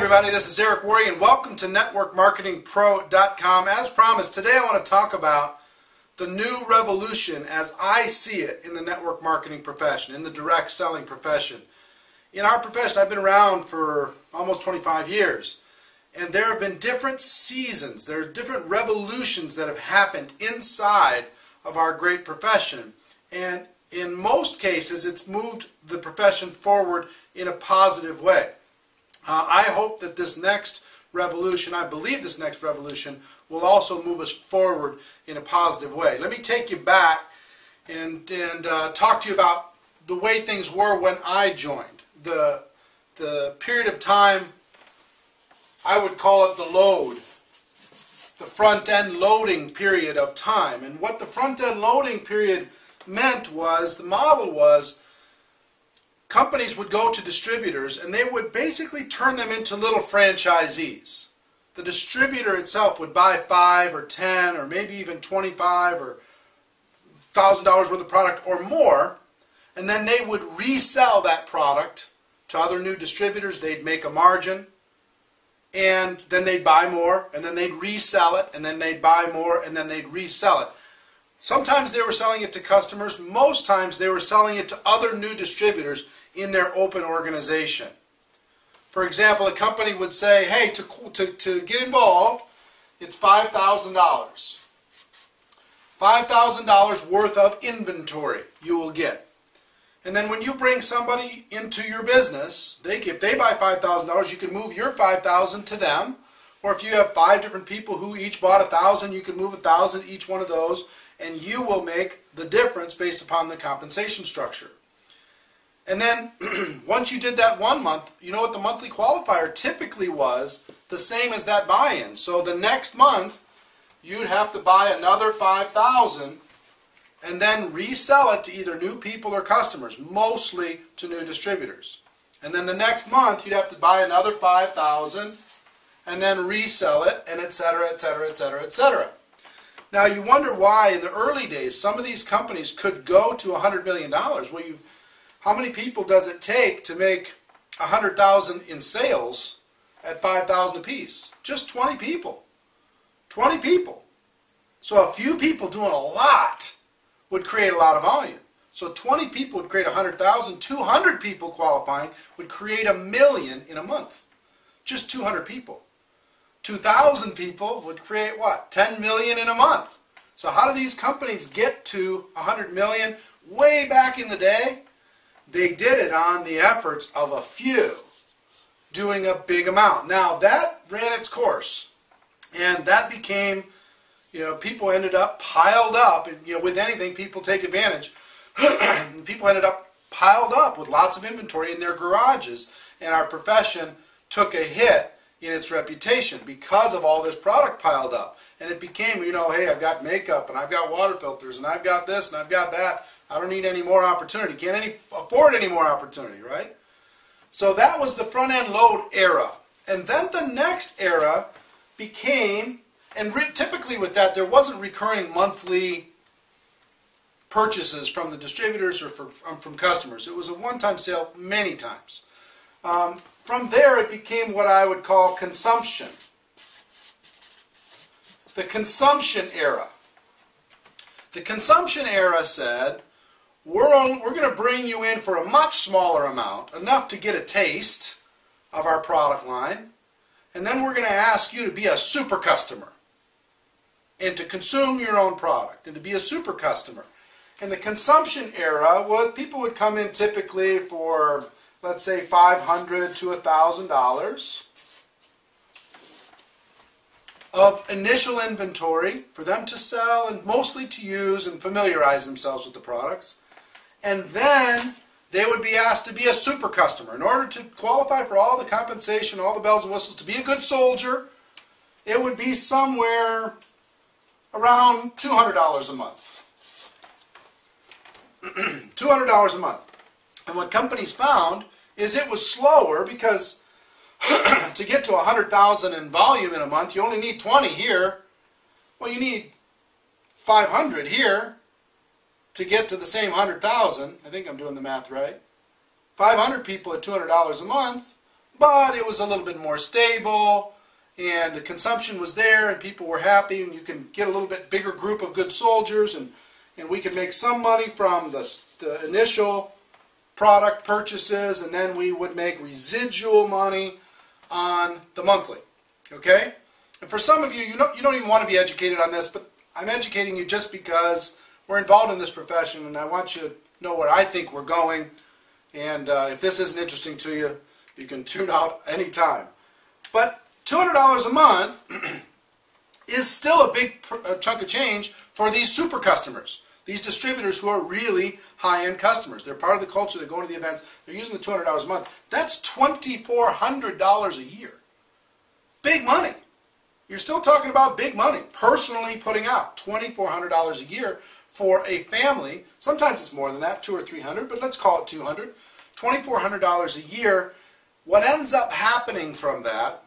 everybody, this is Worre and welcome to networkmarketingpro.com. As promised, today I want to talk about the new revolution as I see it in the network marketing profession, in the direct selling profession. In our profession, I've been around for almost 25 years, and there have been different seasons, there are different revolutions that have happened inside of our great profession, and in most cases it's moved the profession forward in a positive way. I hope that this next revolution, I believe this next revolution, will also move us forward in a positive way. Let me take you back and talk to you about the way things were when I joined. The period of time, I would call it the load, the front-end loading period of time. And what the front-end loading period meant was, the model was, companies would go to distributors and they would basically turn them into little franchisees. The distributor itself would buy 5 or 10 or maybe even 25 or $1,000 worth of product or more, and then they would resell that product to other new distributors. They'd make a margin, and then they'd buy more, and then they'd resell it, and then they'd buy more, and then they'd resell it. Sometimes they were selling it to customers. Most times they were selling it to other new distributors in their open organization. For example, a company would say, hey, to get involved, it's $5,000. $5,000 worth of inventory you will get. And then when you bring somebody into your business, if they buy $5,000, you can move your $5,000 to them. Or if you have 5 different people who each bought $1,000, you can move $1,000 each one of those, and you will make the difference based upon the compensation structure. And then once you did that 1 month, you know what the monthly qualifier typically was? The same as that buy-in. So the next month you'd have to buy another $5,000 and then resell it to either new people or customers, mostly to new distributors. And then the next month you'd have to buy another $5,000 and then resell it, and etc., etc., etc., etc. Now you wonder why in the early days some of these companies could go to $100 million. Well, how many people does it take to make $100,000 in sales at $5,000 apiece? Just 20 people. 20 people. So a few people doing a lot would create a lot of volume. So 20 people would create 100,000. 200 people qualifying would create $1 million in a month. Just 200 people. 2,000 people would create what? 10 million in a month. So how do these companies get to 100 million? Way back in the day, they did it on the efforts of a few doing a big amount. Now that ran its course, and that became, people ended up piled up, and with anything people take advantage. People ended up piled up with lots of inventory in their garages, and our profession took a hit in its reputation because of all this product piled up. And it became, hey, I've got makeup, and I've got water filters, and I've got this, and I've got that. I don't need any more opportunity. Can't afford any more opportunity, right? So that was the front-end load era. And then the next era became, and typically with that, there wasn't recurring monthly purchases from the distributors or from customers. It was a one-time sale many times. From there, it became what I would call consumption. The consumption era. The consumption era said, we're going to bring you in for a much smaller amount, enough to get a taste of our product line, and then we're going to ask you to be a super customer and to consume your own product and to be a super customer. In the consumption era, people would come in typically for, let's say, $500 to $1,000 of initial inventory for them to sell and mostly to use and familiarize themselves with the products. And then they would be asked to be a super customer. In order to qualify for all the compensation, all the bells and whistles, to be a good soldier, it would be somewhere around $200 a month. $200 a month. And what companies found is it was slower because to get to 100,000 in volume in a month, you only need 20 here. Well, you need 500 here to get to the same 100,000. I think I'm doing the math right. 500 people at $200 a month but it was a little bit more stable, and the consumption was there, and people were happy, and you can get a little bit bigger group of good soldiers, and we could make some money from the initial product purchases, and then we would make residual money on the monthly. Okay? And for some of you, you don't even want to be educated on this, but I'm educating you just because we're involved in this profession, and I want you to know where I think we're going. And if this isn't interesting to you, you can tune out anytime. But $200 a month is still a big chunk of change for these super customers, these distributors who are really high-end customers. They're part of the culture. They're going to the events. They're using the $200 a month. That's $2,400 a year. Big money. You're still talking about big money. Personally putting out $2,400 a year for a family. Sometimes it's more than that, $200 or $300, but let's call it $200. $2,400 a year. What ends up happening from that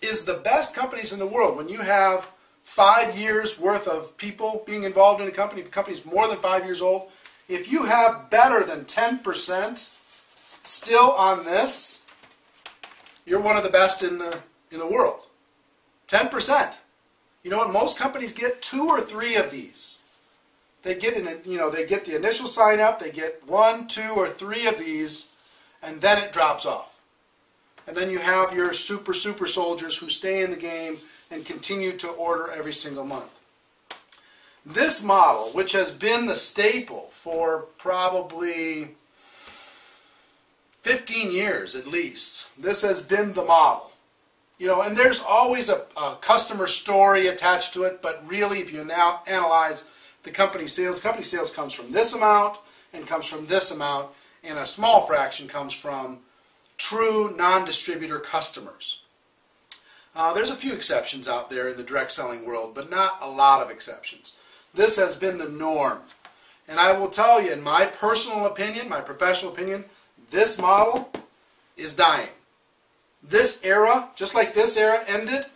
is the best companies in the world, when you have 5 years worth of people being involved in a company, the company's more than 5 years old, if you have better than 10% still on this, you're one of the best in the world. 10%. You know what? Most companies get 2 or 3 of these. They get they get the initial sign up, they get 1, 2, or 3 of these, and then it drops off. And then you have your super soldiers who stay in the game and continue to order every single month. This model, which has been the staple for probably 15 years at least, this has been the model. And there's always a customer story attached to it, but really if you now analyze the company sales comes from this amount and comes from this amount, and a small fraction comes from true non-distributor customers. There's a few exceptions out there in the direct selling world, but not a lot of exceptions. This has been the norm. And I will tell you, in my personal opinion, my professional opinion, this model is dying. This era, just like this era ended,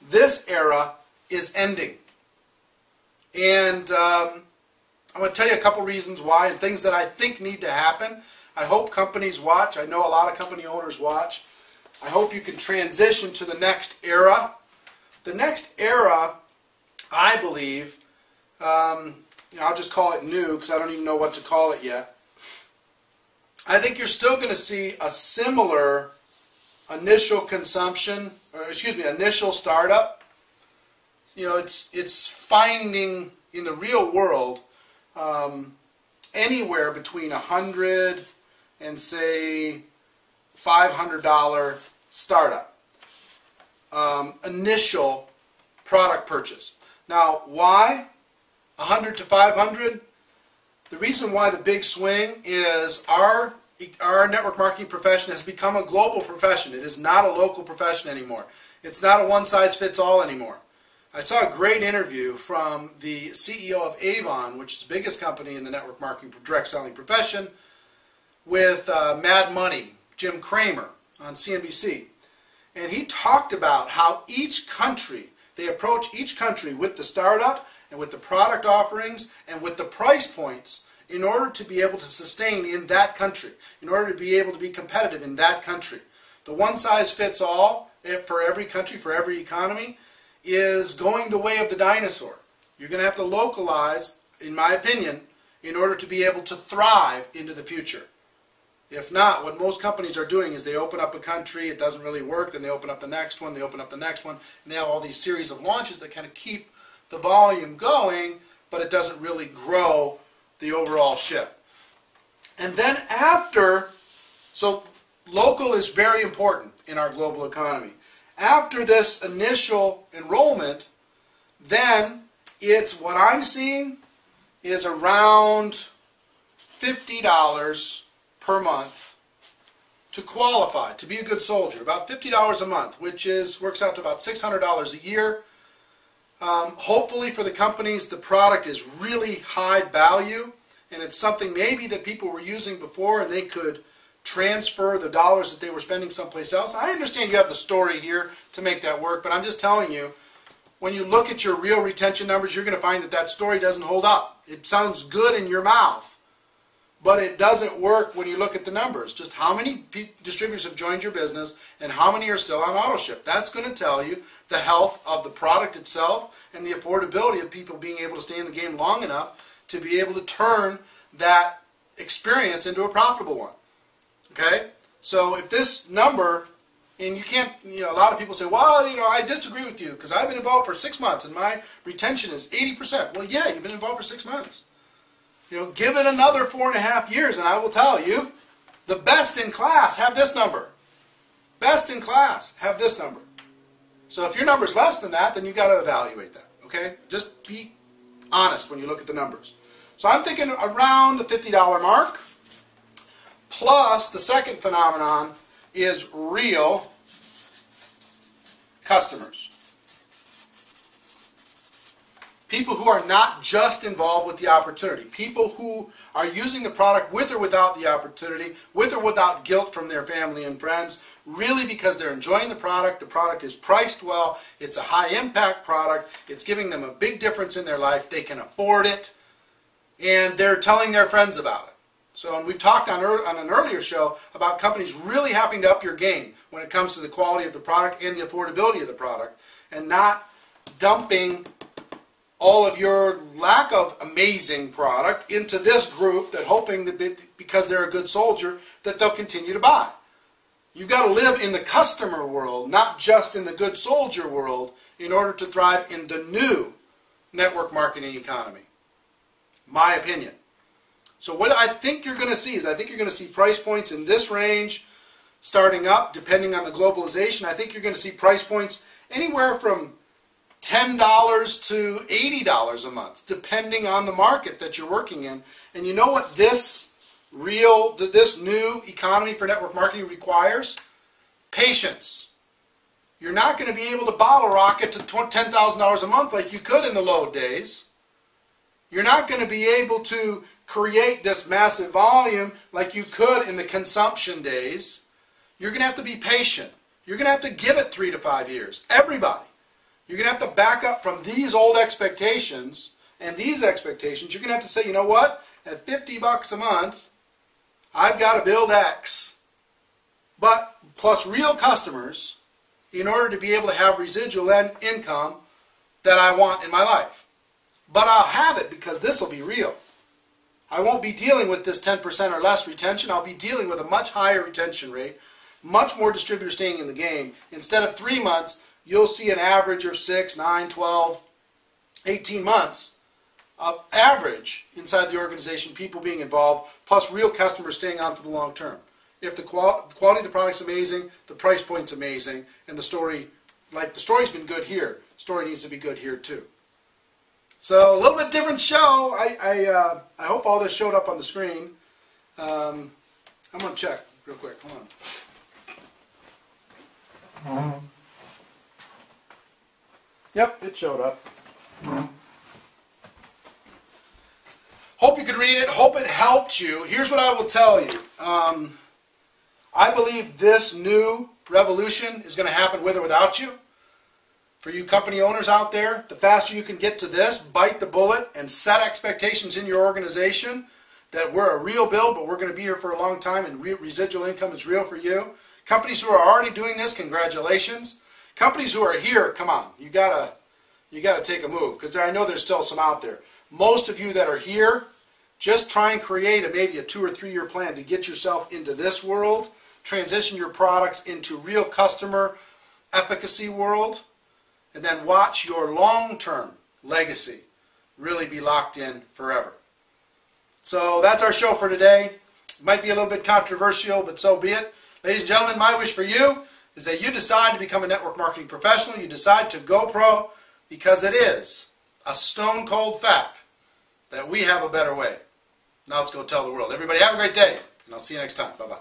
this era is ending. And I'm going to tell you a couple reasons why and things that I think need to happen. I hope companies watch. I know a lot of company owners watch. I hope you can transition to the next era. The next era, I believe, I'll just call it new because I don't even know what to call it yet. I think you're still going to see a similar initial consumption, initial startup. It's finding in the real world anywhere between $100 and say $500 startup initial product purchase. Now, why 100 to 500? The reason why the big swing is our network marketing profession has become a global profession. It is not a local profession anymore. It's not a one-size-fits-all anymore. I saw a great interview from the CEO of Avon, which is the biggest company in the network marketing direct selling profession, with Mad Money, Jim Cramer, on CNBC. And he talked about how they approach each country with the startup and with the product offerings and with the price points in order to be able to sustain in that country, in order to be able to be competitive in that country. The one-size-fits-all for every country, for every economy, is going the way of the dinosaur. You're going to have to localize, in my opinion, in order to be able to thrive into the future. If not, what most companies are doing is they open up a country, it doesn't really work, then they open up the next one, they open up the next one, and they have all these series of launches that kind of keep the volume going, but it doesn't really grow the overall ship. And then so local is very important in our global economy. After this initial enrollment, then it's what I'm seeing is around $50 per month to qualify, to be a good soldier. About $50 a month, which works out to about $600 a year. Hopefully for the companies, the product is really high value, and it's something maybe that people were using before and they could transfer the dollars that they were spending someplace else. I understand you have the story here to make that work, but I'm just telling you, when you look at your real retention numbers, you're going to find that story doesn't hold up. It sounds good in your mouth, but it doesn't work when you look at the numbers. Just how many distributors have joined your business and how many are still on auto ship. That's going to tell you the health of the product itself and the affordability of people being able to stay in the game long enough to be able to turn that experience into a profitable one. Okay? So if this number, and you can't, a lot of people say, well, I disagree with you because I've been involved for 6 months and my retention is 80%. Well, yeah, you've been involved for 6 months. Give it another 4.5 years and I will tell you, the best in class have this number. Best in class have this number. So if your number's less than that, then you've got to evaluate that. Okay? Just be honest when you look at the numbers. So I'm thinking around the $50 mark. Plus, the second phenomenon is real customers. People who are not just involved with the opportunity. People who are using the product with or without the opportunity, with or without guilt from their family and friends, really because they're enjoying the product is priced well, it's a high impact product, it's giving them a big difference in their life, they can afford it, and they're telling their friends about it. So, and we've talked on an earlier show about companies really having to up your game when it comes to the quality of the product and the affordability of the product, and not dumping all of your lack of amazing product into this group that hoping that because they're a good soldier that they'll continue to buy. You've got to live in the customer world, not just in the good soldier world, in order to thrive in the new network marketing economy. My opinion. So what I think you're going to see is I think you're going to see price points in this range starting up, depending on the globalization. I think you're going to see price points anywhere from $10 to $80 a month, depending on the market that you're working in. And you know what this new economy for network marketing requires? Patience. You're not going to be able to bottle rocket to $10,000 a month like you could in the low days. You're not going to be able to create this massive volume like you could in the consumption days. You're going to have to be patient. You're going to have to give it 3 to 5 years. Everybody. You're going to have to back up from these old expectations and these expectations. You're going to have to say, you know what? At $50 a month, I've got to build X. But plus real customers in order to be able to have residual income that I want in my life. But I'll have it because this will be real. I won't be dealing with this 10% or less retention. I'll be dealing with a much higher retention rate, much more distributors staying in the game. Instead of 3 months, you'll see an average of 6, 9, 12, 18 months of average inside the organization, people being involved, plus real customers staying on for the long term. If the quality of the product's amazing, the price point's amazing, and the story, like the story's been good here, the story needs to be good here too. So a little bit different show. I hope all this showed up on the screen. I'm going to check real quick. Hold on. Yep, it showed up. Hope you could read it. Hope it helped you. Here's what I will tell you. I believe this new revolution is going to happen with or without you. For you company owners out there, the faster you can get to this, bite the bullet and set expectations in your organization that we're a real build, but we're going to be here for a long time and residual income is real for you. Companies who are already doing this, congratulations. Companies who are here, come on, you gotta take a move because I know there's still some out there. Most of you that are here, just try and create maybe a 2 or 3 year plan to get yourself into this world, transition your products into real customer efficacy world, and then watch your long-term legacy really be locked in forever. So that's our show for today. It might be a little bit controversial, but so be it. Ladies and gentlemen, my wish for you is that you decide to become a network marketing professional. You decide to go pro because it is a stone cold fact that we have a better way. Now let's go tell the world. Everybody have a great day, and I'll see you next time. Bye-bye.